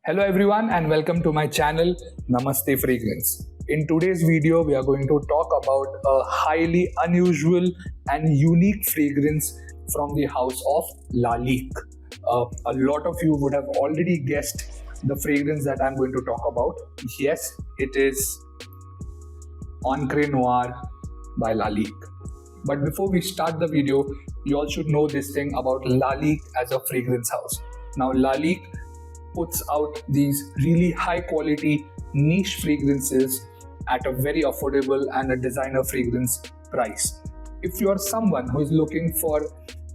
Hello everyone and welcome to my channel Namaste Fragrance. In today's video we are going to talk about a highly unusual and unique fragrance from the house of Lalique. A lot of you would have already guessed the fragrance that I'm going to talk about. Yes, it is Encre Noir by Lalique. But before we start the video, you all should know this thing about Lalique as a fragrance house. Now Lalique puts out these really high quality niche fragrances at a very affordable and a designer fragrance price. If you are someone who is looking for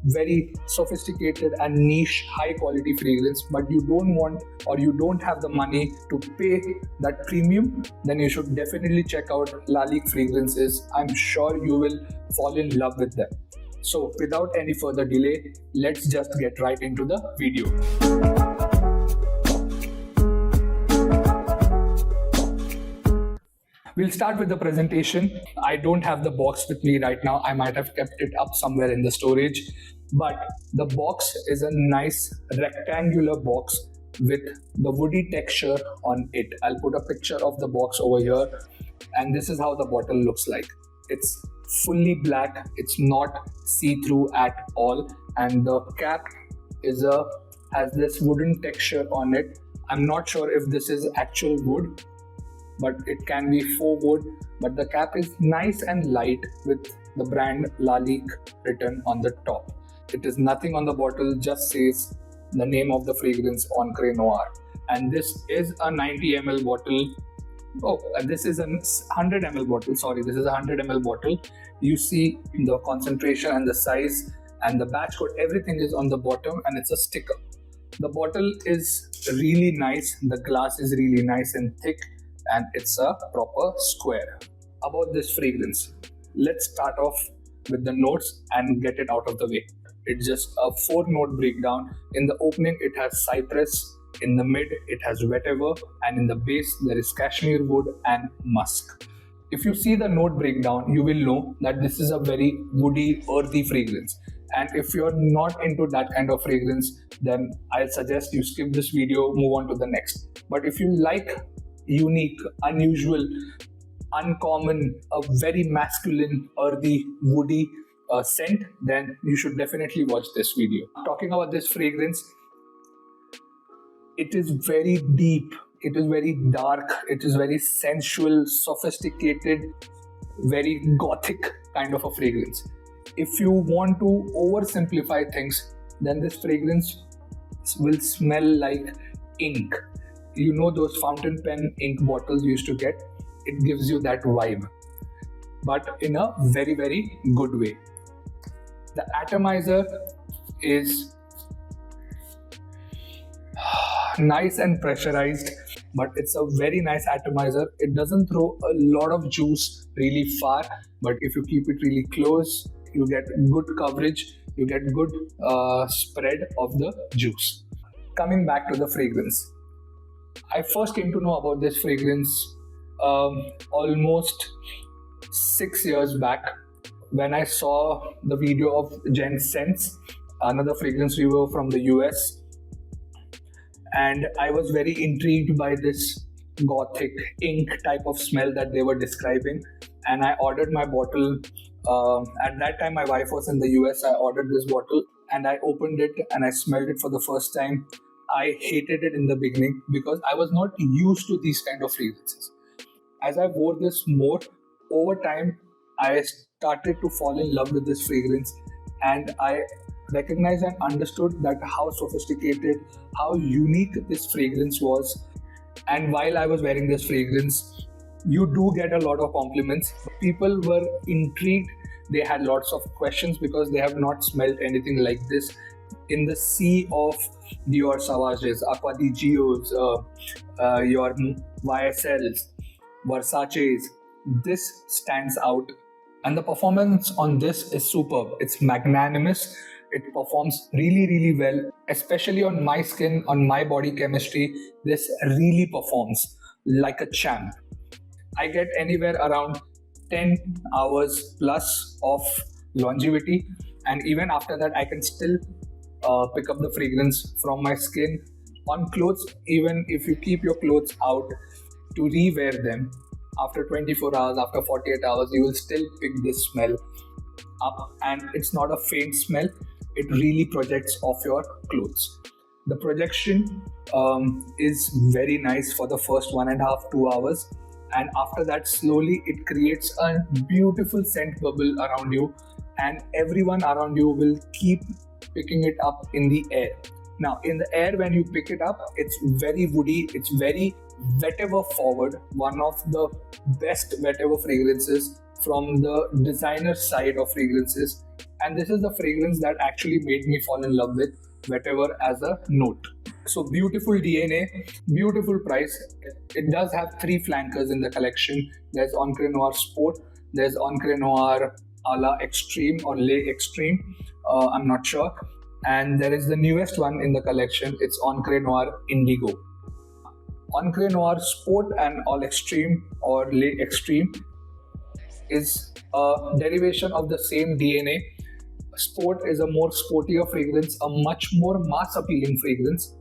very sophisticated and niche high quality fragrance but you don't want or you don't have the money to pay that premium, then you should definitely check out Lalique fragrances. I'm sure you will fall in love with them. So without any further delay, let's just get right into the video. We'll start with the presentation. I don't have the box with me right now. I might have kept it up somewhere in the storage. But the box is a nice rectangular box with the woody texture on it. I'll put a picture of the box over here. And this is how the bottle looks like. It's fully black. It's not see-through at all. And the cap has this wooden texture on it. I'm not sure if this is actual wood, but it can be faux wood. But the cap is nice and light with the brand Lalique written on the top. It is nothing on the bottle, just says the name of the fragrance, Encre Noir. And this is a 90 ml bottle. Oh, and this is a 100 ml bottle. Sorry, this is a 100 ml bottle. You see the concentration and the size and the batch code, everything is on the bottom and it's a sticker. The bottle is really nice. The glass is really nice and thick, and it's a proper square. About this fragrance, let's start off with the notes and get it out of the way. It's just a 4-note breakdown. In the opening it has cypress, in the mid it has vetiver, and in the base there is cashmere wood and musk. If you see the note breakdown, you will know that this is a very woody, earthy fragrance. And if you're not into that kind of fragrance, then I'll suggest you skip this video, move on to the next. But if you like unique, unusual, uncommon, a very masculine, earthy, woody scent, then you should definitely watch this video. Talking about this fragrance, it is very deep, it is very dark, it is very sensual, sophisticated, very gothic kind of a fragrance. If you want to oversimplify things, then this fragrance will smell like ink. You know those fountain pen ink bottles you used to get? It gives you that vibe, but in a very, very good way. The atomizer is nice and pressurized, but it's a very nice atomizer. It doesn't throw a lot of juice really far, but if you keep it really close, you get good coverage, you get good spread of the juice. Coming back to the fragrance, I first came to know about this fragrance almost 6 years back when I saw the video of Jen Sense, another fragrance reviewer from the US. And I was very intrigued by this gothic ink type of smell that they were describing. And I ordered my bottle. At that time, my wife was in the US. I ordered this bottle and I opened it and I smelled it for the first time. I hated it in the beginning because I was not used to these kind of fragrances. As I wore this more, over time, I started to fall in love with this fragrance, and I recognized and understood that how sophisticated, how unique this fragrance was. And while I was wearing this fragrance, you do get a lot of compliments. People were intrigued. They had lots of questions because they have not smelled anything like this in the sea of Dior Sauvages, Acqua di Gios, your YSLs, Versace's. This stands out, and the performance on this is superb. It's magnanimous. It performs really, really well, especially on my skin, on my body chemistry. This really performs like a champ. I get anywhere around 10 hours plus of longevity, and even after that I can still pick up the fragrance from my skin On clothes, even if you keep your clothes out to rewear them after 24 hours, after 48 hours, you will still pick this smell up, and it's not a faint smell. It really projects off your clothes. The projection is very nice for the first 1.5 to 2 hours, and after that, slowly it creates a beautiful scent bubble around you, and everyone around you will keep picking it up in the air. Now, in the air, when you pick it up, it's very woody, it's very vetiver forward, one of the best vetiver fragrances from the designer side of fragrances. And this is the fragrance that actually made me fall in love with vetiver as a note. So beautiful DNA, beautiful price. It does have three flankers in the collection. There's Encre Noir Sport, there's Encre Noir a la Extreme or Le Extreme, I'm not sure. And there is the newest one in the collection, it's Encre Noir Indigo. Encre Noir Sport and All Extreme or Le Extreme is a derivation of the same DNA. Sport is a more sportier fragrance, a much more mass appealing fragrance,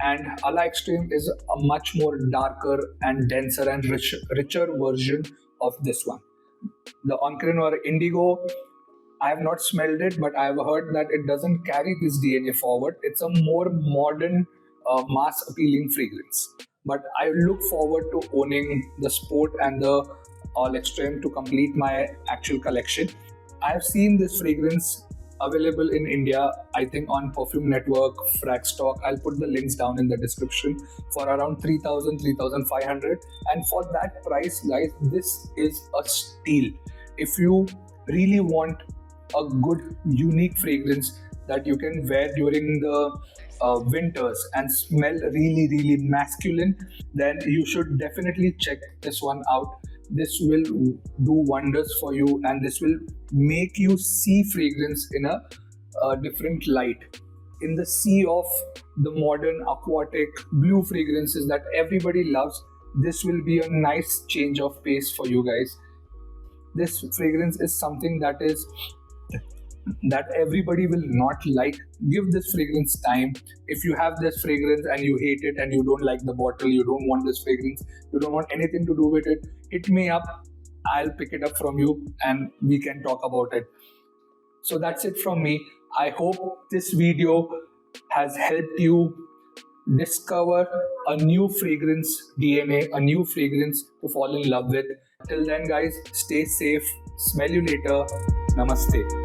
and A La Extreme is a much more darker and denser and richer version of this one. The Encre Noir Indigo, I have not smelled it, but I have heard that it doesn't carry this DNA forward. It's a more modern, mass appealing fragrance. But I look forward to owning the Sport and the All Extreme to complete my actual collection. I have seen this fragrance available in India, I think on Perfume Network, Fragstock. I'll put the links down in the description for around 3,000, 3,500. And for that price, guys, this is a steal. If you really want a good, unique fragrance that you can wear during the winters and smell really, really masculine, then you should definitely check this one out. This will do wonders for you, and this will make you see fragrance in a different light. In the sea of the modern aquatic blue fragrances that everybody loves, this will be a nice change of pace for you guys. This fragrance is something that everybody will not like. Give this fragrance time. If you have this fragrance and you hate it and you don't like the bottle, you don't want this fragrance, you don't want anything to do with it, hit me up. I'll pick it up from you and we can talk about it. So that's it from me. I hope this video has helped you discover a new fragrance DNA, a new fragrance to fall in love with. Till then, guys, stay safe. Smell you later. Namaste.